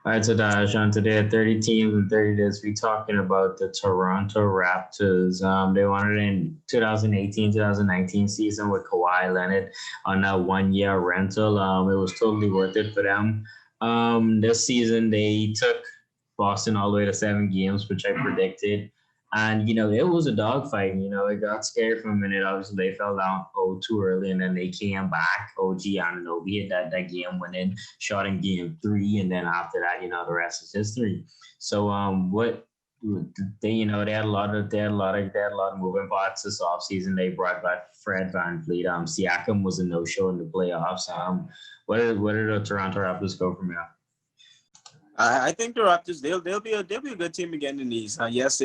All right, so Darshan, today at 30 teams in 30 days, we're talking about the Toronto Raptors. They won it in 2018-2019 season with Kawhi Leonard on that 1 year rental. It was totally worth it for them. This season, they took Boston all the way to 7 games, which I predicted. And, it was a dogfight. It got scary for a minute. Obviously, they fell down 0 early, and then they came back. OG Ananobi hit that game winning shot in game 3, and then after that, the rest is history. So, what they, they had a lot of moving parts this offseason. They brought back Fred VanVleet. Siakam was a no-show in the playoffs. Where did the Toronto Raptors go from here? I think the Raptors they'll be a good team again in these. Yes,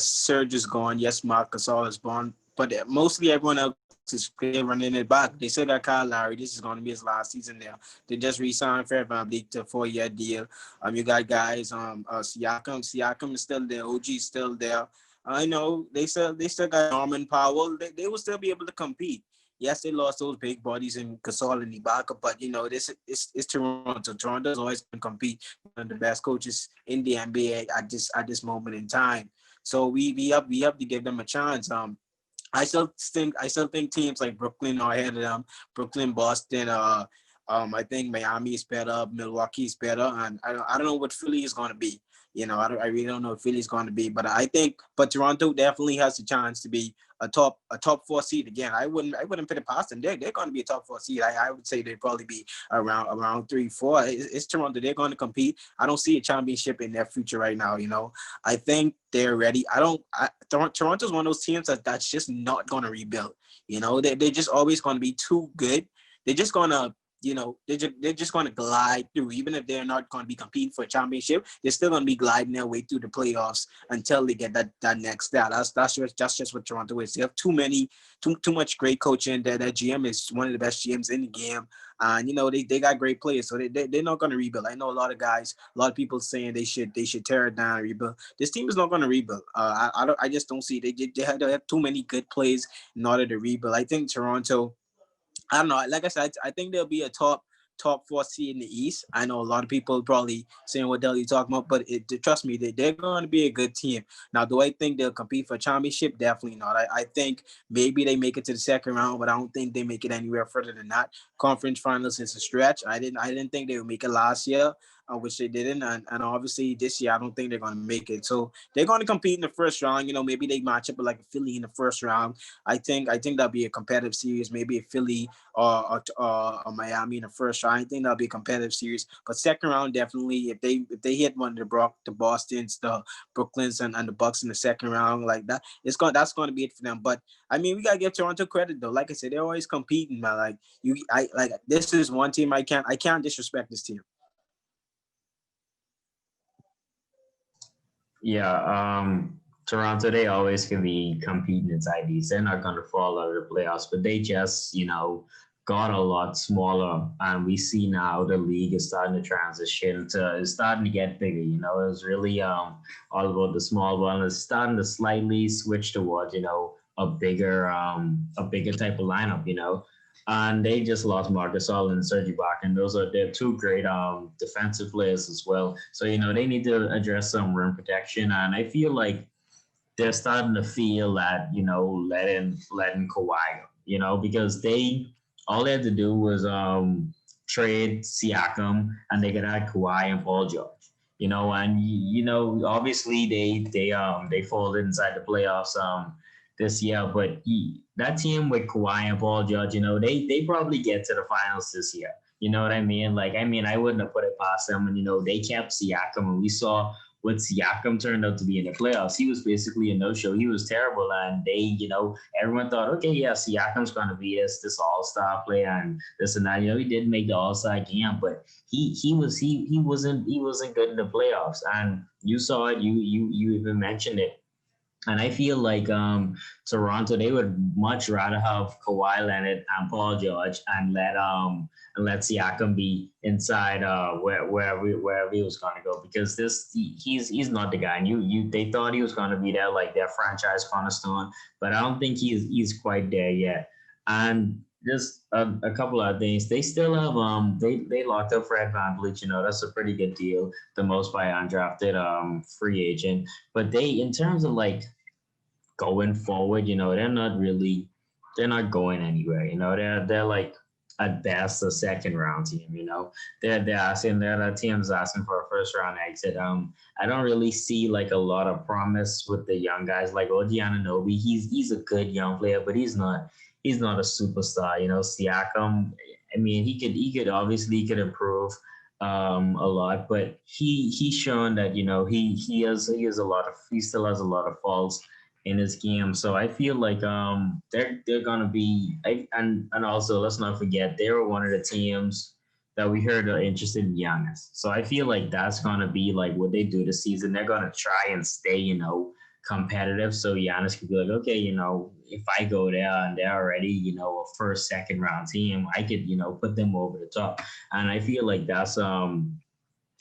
Serge is gone. Yes, Marc Gasol is gone. But mostly everyone else is they running it back. They still got Kyle Lowry. This is going to be his last season there. They just re-signed Fred VanVleet to a 4-year deal. You got guys. Siakam is still there. OG is still there. I know they still got Norman Powell. They will still be able to compete. Yes, they lost those big bodies in Gasol and Ibaka, but this is Toronto. Toronto's always going to compete. One of the best coaches in the NBA at this moment in time. So we have to give them a chance. I still think teams like Brooklyn are ahead of them. Brooklyn, Boston, I think Miami is better, Milwaukee is better, and I don't know what Philly is going to be. I really don't know what Philly is going to be, but Toronto definitely has a chance to be a top 4 seed again. I wouldn't put it past them. They're going to be a top 4 seed. I would say they'd probably be around 3, 4. It's Toronto. They're going to compete. I don't see a championship in their future right now. I think they're ready. Toronto's one of those teams that's just not going to rebuild. They're just always going to be too good. They're just going to they're just going to glide through. Even if they're not going to be competing for a championship, they're still going to be gliding their way through the playoffs until they get that next step. That's just what Toronto is. They have too much great coaching. That GM is one of the best GMs in the game, and they got great players, so they're not going to rebuild. I know a lot of guys, a lot of people saying they should tear it down and rebuild. This team is not going to rebuild. I just don't see they have too many good plays in order to rebuild. I think Toronto. I don't know. Like I said, I think there'll be a top 4 seed in the East. I know a lot of people probably saying what the hell you talking about, but trust me, they're going to be a good team. Now, do I think they'll compete for a championship? Definitely not. I think maybe they make it to the second round, but I don't think they make it anywhere further than that. Conference finals is a stretch. I didn't think they would make it last year, which they didn't, and obviously this year I don't think they're going to make it. So they're going to compete in the first round. Maybe they match up with like a Philly in the first round. I think that'll be a competitive series. Maybe a Philly or Miami in the first round. I think that'll be a competitive series. But second round, definitely, if they hit one of the Boston's, the Brooklyns, and the Bucks in the second round like that, that's going to be it for them. But I mean, we gotta give Toronto credit though. Like I said, they're always competing, man. This is one team I can't disrespect this team. Yeah, Toronto, they always can be competing inside these. They're not going to fall out of the playoffs, but they just, got a lot smaller. And we see now the league is starting to transition to, it's starting to get bigger. It was really all about the small ball. And it's starting to slightly switch towards, a bigger type of lineup, and they just lost Marcus All and Serge Ibaka, and they're two great defensive players as well. So they need to address some rim protection, and I feel like they're starting to feel that letting Kawhi go, because they had to do was trade Siakam, and they could add Kawhi and Paul George. And obviously they folded inside the playoffs this year, but that team with Kawhi and Paul George, they probably get to the finals this year. You know what I mean? I wouldn't have put it past them. And they kept Siakam, and we saw what Siakam turned out to be in the playoffs. He was basically a no-show. He was terrible, and everyone thought, okay, yeah, Siakam's going to be this all-star player and this and that. He didn't make the all-star game, but he wasn't good in the playoffs, and you saw it. You even mentioned it. And I feel like Toronto, they would much rather have Kawhi Leonard and Paul George and let Siakam be inside wherever he was going to go, because he's not the guy. And they thought he was going to be there, like their franchise cornerstone, but I don't think he's quite there yet. And just a couple of things. They still have they locked up Fred VanVleet. You know, that's a pretty good deal. The most by undrafted free agent. But they, in terms of like going forward, you know, they're not going anywhere. You know, they're like at best a second round team. You know, they're asking their team's asking for a first round exit. I don't really see like a lot of promise with the young guys like OG Anunoby. He's a good young player, but he's not a superstar. You know, Siakam. I mean, he could obviously he could improve a lot, but he's shown that you know he has a lot of he still has a lot of faults in his game. So I feel like they're gonna be and also let's not forget they were one of the teams that we heard are interested in Giannis. So I feel like that's gonna be like what they do this season. They're gonna try and stay, you know, competitive. So Giannis could be like, okay, you know, if I go there and they're already, you know, a first, second round team, I could, you know, put them over the top. And I feel like that's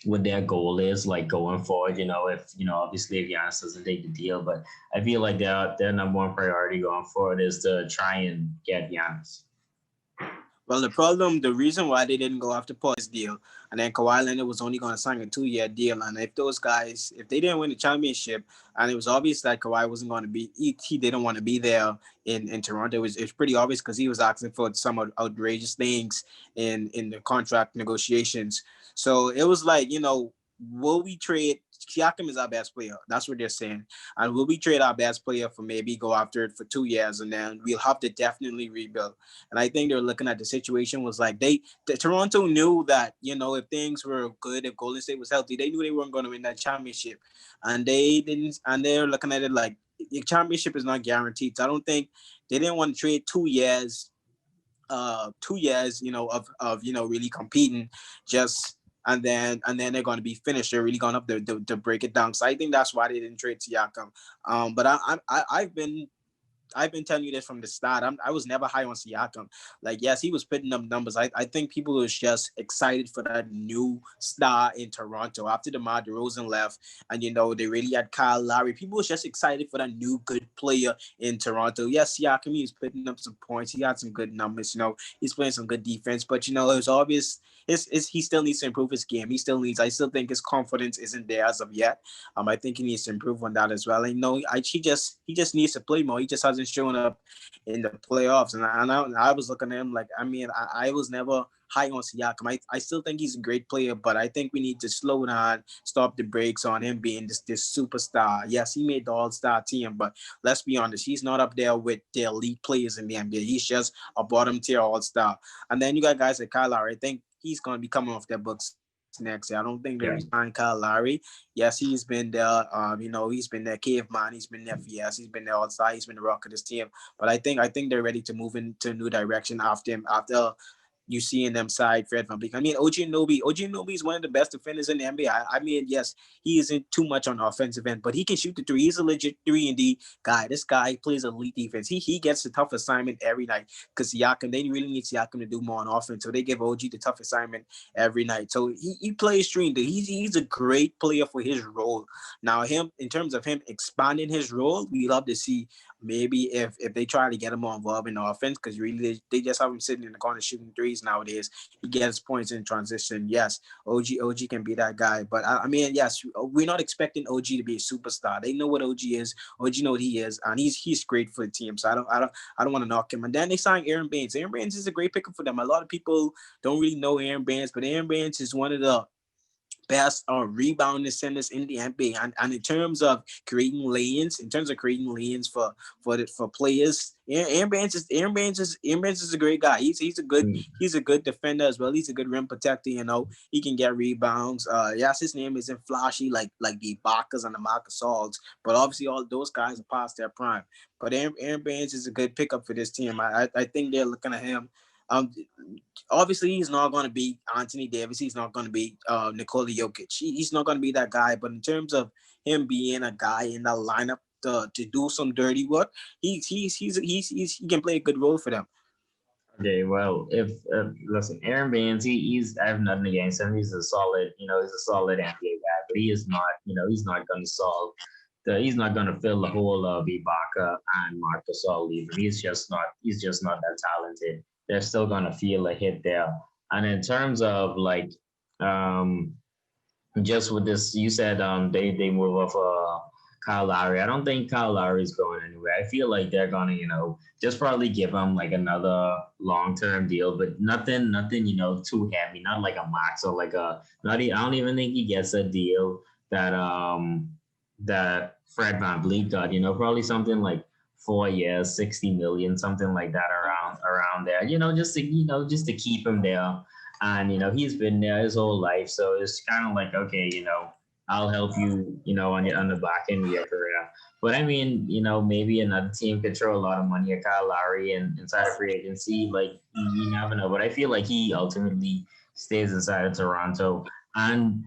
what their goal is like going forward. You know, if you know, obviously if Giannis doesn't take the deal, but I feel like their number one priority going forward is to try and get Giannis. Well, the reason why they didn't go after Paul's deal, and then Kawhi Leonard was only going to sign a 2-year deal, and if those guys, if they didn't win the championship, and it was obvious that Kawhi wasn't going to be, he didn't want to be there in Toronto. It was pretty obvious because he was asking for some outrageous things in the contract negotiations. So it was like, will we trade? Siakam is our best player. That's what they're saying. And will we trade our best player for maybe go after it for 2 years, and then we'll have to definitely rebuild. And I think they're looking at the situation was like Toronto knew that, if things were good, if Golden State was healthy, they knew they weren't going to win that championship. And they didn't, and they're looking at it like the championship is not guaranteed. So I don't think they didn't want to trade 2 years, 2 years, of really competing just and then they're going to be finished. They're really going up to break it down. So I think that's why they didn't trade Siakam. But I've been telling you this from the start. I was never high on Siakam. Like, yes, he was putting up numbers. I think people was just excited for that new star in Toronto after DeMar DeRozan left, and they really had Kyle Lowry. People was just excited for that new good player in Toronto. Yes, Siakam, he was putting up some points. He had some good numbers. He's playing some good defense, but it was obvious. He still needs to improve his game. I still think his confidence isn't there as of yet. I think he needs to improve on that as well. And he just needs to play more. He just hasn't shown up in the playoffs. And I was looking at him like, I was never high on Siakam. I still think he's a great player, but I think we need to slow down, stop the brakes on him being this superstar. Yes, he made the All-Star team, but let's be honest, he's not up there with the elite players in the NBA. He's just a bottom tier All-Star. And then you got guys like Kyle Lowry. I think he's going to be coming off their books next year. I don't think they Yeah. resign Kyle Lowry. Yes, he's been there. He's been their caveman. He's been there for years. He's been their All-Star. He's been the rock of this team. But I think they're ready to move into a new direction after him. After you see in them side Fred VanVleet. OG Nobi is one of the best defenders in the NBA. Yes, he isn't too much on the offensive end, but he can shoot the three. He's a legit 3-and-D guy. This guy plays elite defense. He gets a tough assignment every night because Siakam, they really need Siakam to do more on offense. So they give OG the tough assignment every night. So he plays stream. He's a great player for his role. Now, him in terms of him expanding his role, we love to see maybe if they try to get him more involved in the offense, because really they just have him sitting in the corner shooting threes nowadays. He gets points in transition. Yes, OG can be that guy. But yes, we're not expecting OG to be a superstar. They know what OG is. OG know what he is, and he's great for the team. So I don't want to knock him. And then they signed Aaron Baines. Aaron Baines is a great pickup for them. A lot of people don't really know Aaron Baines, but Aaron Baines is one of the best rebounding centers in the NBA. And in terms of creating lanes for players, Aaron Baines is a great guy. Mm. He's a good defender as well. He's a good rim protector. He can get rebounds. Yes, his name isn't flashy like the Ibaka's and the Marcus Alls, but obviously all those guys are past their prime. But Aaron Baines is a good pickup for this team. I think they're looking at him. Um, Obviously he's not going to be Anthony Davis. He's not going to be Nikola Jokic. He's not going to be that guy. But in terms of him being a guy in that lineup to do some dirty work, he can play a good role for them. Okay, well, if listen, Aaron Baines, he's I have nothing against him. He's a solid, you know, he's a solid NBA guy, but he is not, you know, he's not going to solve he's not going to fill the hole of Ibaka and Marcus All leaving. He's just not that talented. they're still gonna feel a hit there. And in terms of like um just with this, you said they move off Kyle Lowry. I don't think Kyle Lowry is going anywhere. I feel like they're gonna just probably give him like another long term deal, but nothing too heavy, not like a max or like a not. I don't even think he gets a deal that that Fred VanVleet got. Probably something like 4 years, 60 million, something like that around there. Just to keep him there. And he's been there his whole life, so it's kind of like, okay, I'll help you, on the back end of your career. But I mean, maybe another team could throw a lot of money at Kyle Lowry and inside of free agency. Like you never know. But I feel like he ultimately stays inside of Toronto. And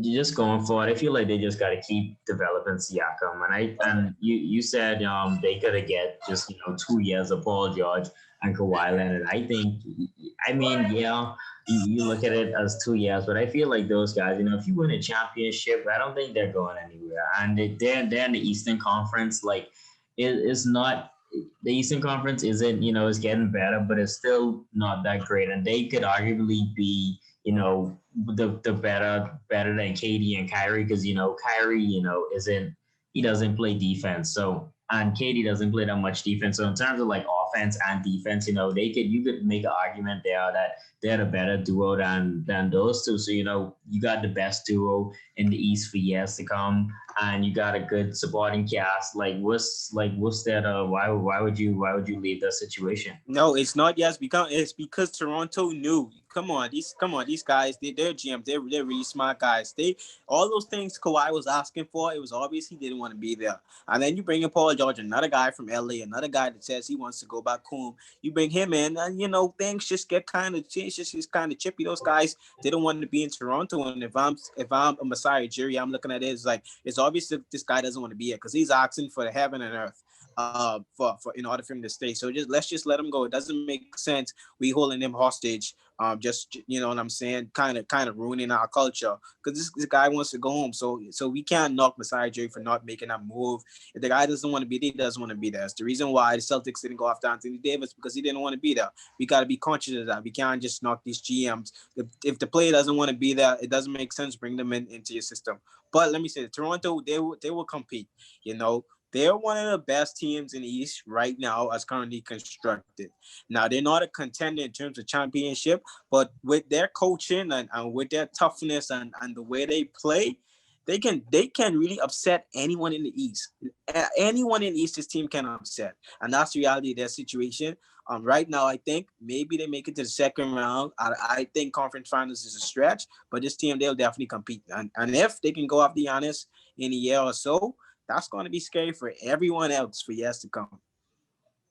just going forward, I feel like they just got to keep developing Siakam. And you said they could have get just 2 years of Paul George and Kawhi Leonard. I mean, yeah, you look at it as 2 years, but I feel like those guys, if you win a championship, I don't think they're going anywhere. And they're in the Eastern Conference. Like it's not. The Eastern Conference isn't, it's getting better, but it's still not that great. And they could arguably be, the better than KD and Kyrie, because Kyrie isn't, he doesn't play defense, so, and KD doesn't play that much defense. So in terms of like offense and defense, you could make an argument there that they're the better duo than those two. So you got the best duo in the East for years to come, and you got a good supporting cast. What's that? Why would you leave that situation? No, it's not. Yes, it's because Toronto knew. Come on, these guys. They're GMs. They're really smart guys. They all those things Kawhi was asking for. It was obvious he didn't want to be there. And then you bring in Paul George, another guy from LA, another guy that says he wants to go back home. You bring him in, and things just get just kind of chippy. Those guys didn't want to be in Toronto. And if I'm a Messiah Jerry, I'm looking at it, it's like it's obvious that this guy doesn't want to be here because he's asking for the heaven and earth for in order for him to stay. So let's just let him go. It doesn't make sense. We holding him hostage. Just you know what I'm saying, kind of ruining our culture because this guy wants to go home. So we can't knock Messiah J for not making that move. If the guy doesn't want to be there, he doesn't want to be there. It's the reason why the Celtics didn't go after Anthony Davis because he didn't want to be there. We got to be conscious of that. We can't just knock these GMs. If the player doesn't want to be there, it doesn't make sense. Bring them into your system. But let me say, Toronto, they will compete. You know, they're one of the best teams in the East right now as currently constructed. Now, they're not a contender in terms of championship, but with their coaching and with their toughness and the way they play, they can really upset anyone in the East. Anyone in the East, this team can upset. And that's the reality of their situation. Right now, I think maybe they make it to the second round. I think conference finals is a stretch, but this team, they'll definitely compete. And if they can go off the Giannis in a year or so, that's going to be scary for everyone else for years to come.